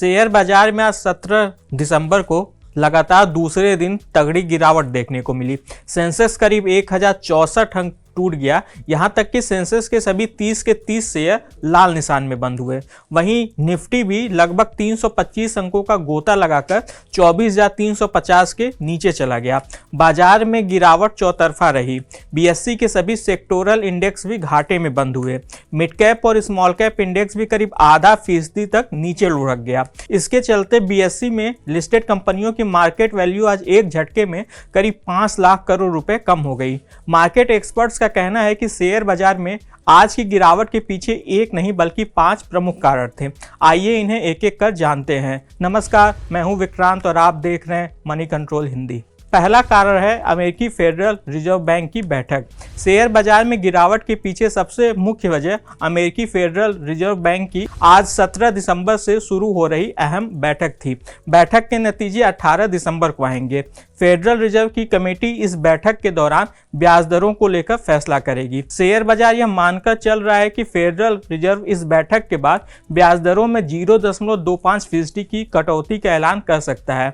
Share बाजार में आज 17 दिसंबर को लगातार दूसरे दिन तगड़ी गिरावट देखने को मिली। सेंसेक्स करीब 1064 अंक टूट गया। यहां तक कि सेंसेक्स के सभी 30 के 30 शेयर लाल निशान में बंद हुए। वहीं निफ्टी भी लगभग 325 अंकों का गोता लगाकर 24,350 के नीचे चला गया। बाजार में गिरावट चौतरफा रही। बीएसई के सभी सेक्टोरल इंडेक्स भी घाटे में बंद हुए। मिड कैप और स्मॉल कैप इंडेक्स भी करीब आधा फीसदी तक नीचे लुढ़क गया। इसके चलते बीएसई में लिस्टेड कंपनियों की मार्केट वैल्यू आज एक झटके में करीब 5 लाख करोड़ रुपए कम हो गई। मार्केट एक्सपर्ट्स का कहना है कि शेयर बाजार में आज की गिरावट के पीछे एक नहीं बल्कि 5 प्रमुख कारण थे। आइए इन्हें एक एक कर जानते हैं। नमस्कार, मैं हूं विक्रांत और आप देख रहे हैं मनी कंट्रोल हिंदी। पहला कारण है अमेरिकी फेडरल रिजर्व बैंक की बैठक। शेयर बाजार में गिरावट के पीछे सबसे मुख्य वजह अमेरिकी फेडरल रिजर्व बैंक की आज 17 दिसंबर से शुरू हो रही अहम बैठक थी। बैठक के नतीजे 18 दिसंबर को आएंगे। फेडरल रिजर्व की कमेटी इस बैठक के दौरान ब्याज दरों को लेकर फैसला करेगी। शेयर बाजार यह मानकर चल रहा है कि फेडरल रिजर्व इस बैठक के बाद ब्याज दरों में 0.25% की कटौती का ऐलान कर सकता है।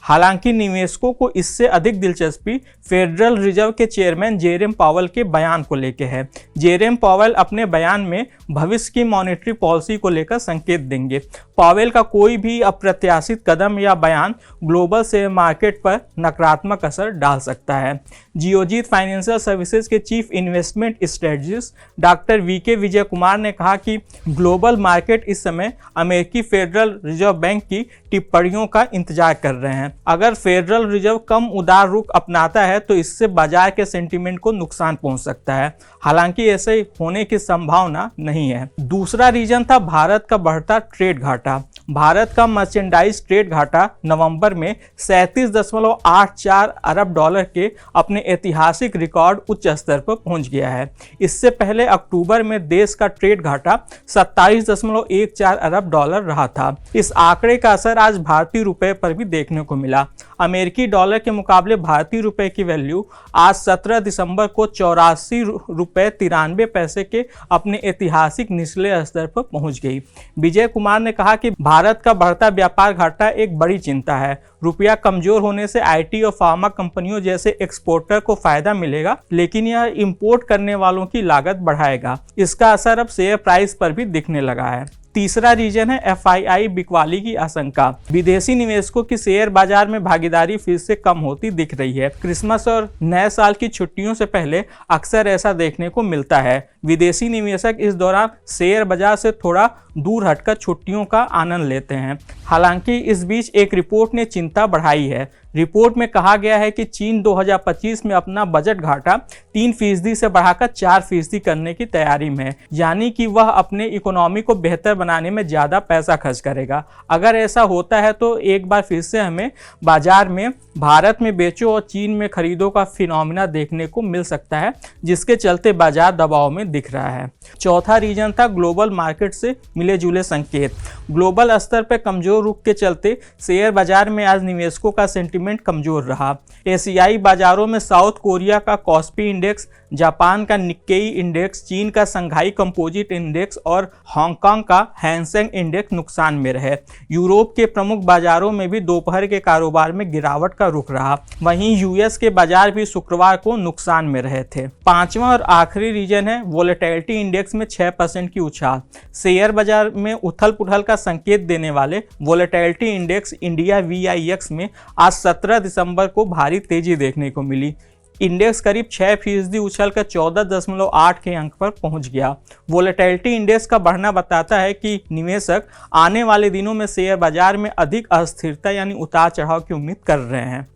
हालांकि निवेशकों को इससे अधिक दिलचस्पी फेडरल रिजर्व के चेयरमैन जेरेम पावेल के बयान को लेकर है। जेरेम पावेल अपने बयान में भविष्य की मॉनेटरी पॉलिसी को लेकर संकेत देंगे। पावेल का कोई भी अप्रत्याशित कदम या बयान ग्लोबल शेयर मार्केट पर नकारात्मक असर डाल सकता है। जियोजीत फाइनेंशियल सर्विसेज के chief investment strategist doctor V K Vijay Kumar ने कहा कि ग्लोबल मार्केट इस समय अमेरिकी फेडरल रिजर्व बैंक की टिप्पणियों का इंतजार कर रहे हैं। अगर फेडरल रिजर्व कम उदार रुख अपनाता है तो इससे बाजार के सेंटीमेंट को नुकसान पहुंच सकता है। हालांकि ऐसे होने की संभावना नहीं है। दूसरा रीजन था भारत का बढ़ता ट्रेड घाटा। भारत का मर्चेंडाइज ट्रेड घाटा नवंबर में 37.84 अरब डॉलर के अपने ऐतिहासिक रिकॉर्ड उच्च स्तर पर पहुंच गया है। इससे पहले अक्टूबर में देश का ट्रेड घाटा 27.14 अरब डॉलर रहा था। इस आंकड़े का असर आज भारतीय रुपए पर भी देखने को मिला। अमेरिकी डॉलर के मुकाबले भारतीय रुपए की वैल्यू आज 17 दिसंबर को 84 रुपए 93 पैसे के अपने ऐतिहासिक निचले स्तर पर पहुंच गई। विजय कुमार ने कहा कि भारत का बढ़ता व्यापार घाटा एक बड़ी चिंता है। रुपया कमजोर होने से आईटी और फार्मा कंपनियों जैसे एक्सपोर्टर को फायदा मिलेगा, लेकिन यह इंपोर्ट करने वालों की लागत बढ़ाएगा। इसका असर अब शेयर प्राइस पर भी दिखने लगा है। तीसरा रीजन है एफआईआई बिकवाली की आशंका। विदेशी निवेशकों की शेयर बाजार में भागीदारी फिर से कम होती दिख रही है। क्रिसमस और नए साल की छुट्टियों से पहले अक्सर ऐसा देखने को मिलता है। विदेशी निवेशक इस दौरान शेयर बाजार से थोड़ा दूर हटकर छुट्टियों का आनंद लेते हैं। हालांकि इस बीच एक रिपोर्ट ने चिंता बढ़ाई है। रिपोर्ट में कहा गया है कि चीन 2025 में अपना बजट घाटा 3% से बढ़ाकर 4% करने की तैयारी में है, यानी कि वह अपने इकोनॉमी को बेहतर बनाने में ज़्यादा पैसा खर्च करेगा। अगर ऐसा होता है तो एक बार फिर से हमें बाजार में भारत में बेचो और चीन में खरीदो का फिनोमिना देखने को मिल सकता है, जिसके चलते बाजार दबाव में दिख रहा है। चौथा रीजन था ग्लोबल मार्केट से मिले जुले संकेत। ग्लोबल स्तर पर कमजोर रुख के चलते शेयर बाजार में आज निवेशकों का सेंटीमेंट कमजोर रहा। एशियाई बाजारों में साउथ कोरिया का कॉस्पी इंडेक्स, जापान का निक्केई इंडेक्स, चीन का संघाई कंपोजिट इंडेक्स और हांगकांग का हैंसेंग इंडेक्स नुकसान में रहे। यूरोप के प्रमुख बाजारों में भी दोपहर के कारोबार में गिरावट का रुख रहा। वहीं यूएस के बाजार भी शुक्रवार को नुकसान में रहे थे। पांचवा और आखिरी रीजन है वोलेटिलिटी इंडेक्स में 6% की उछाल। शेयर बाजार में उथल पुथल का संकेत देने वाले वोलेटिलिटी इंडेक्स इंडिया VIX में आज 17 दिसंबर को भारी तेजी देखने को मिली। इंडेक्स करीब 6% उछलकर 14.8 के अंक पर पहुंच गया। वोलेटिलिटी इंडेक्स का बढ़ना बताता है कि निवेशक आने वाले दिनों में शेयर बाजार में अधिक अस्थिरता यानी उतार चढ़ाव की उम्मीद कर रहे हैं।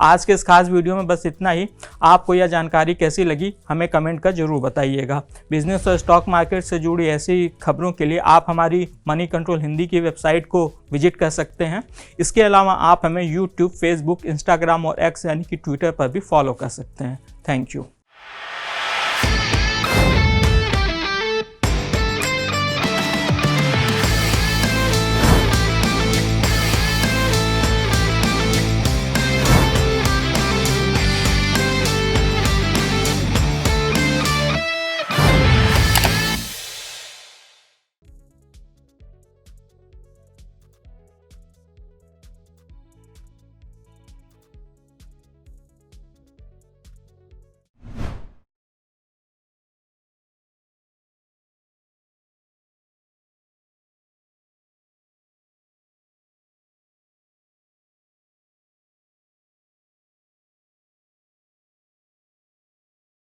आज के इस खास वीडियो में बस इतना ही। आपको यह जानकारी कैसी लगी हमें कमेंट कर जरूर बताइएगा। बिजनेस और स्टॉक मार्केट से जुड़ी ऐसी खबरों के लिए आप हमारी मनी कंट्रोल हिंदी की वेबसाइट को विजिट कर सकते हैं। इसके अलावा आप हमें यूट्यूब, फेसबुक, इंस्टाग्राम और एक्स यानी कि ट्विटर पर भी फॉलो कर सकते हैं। Thank you.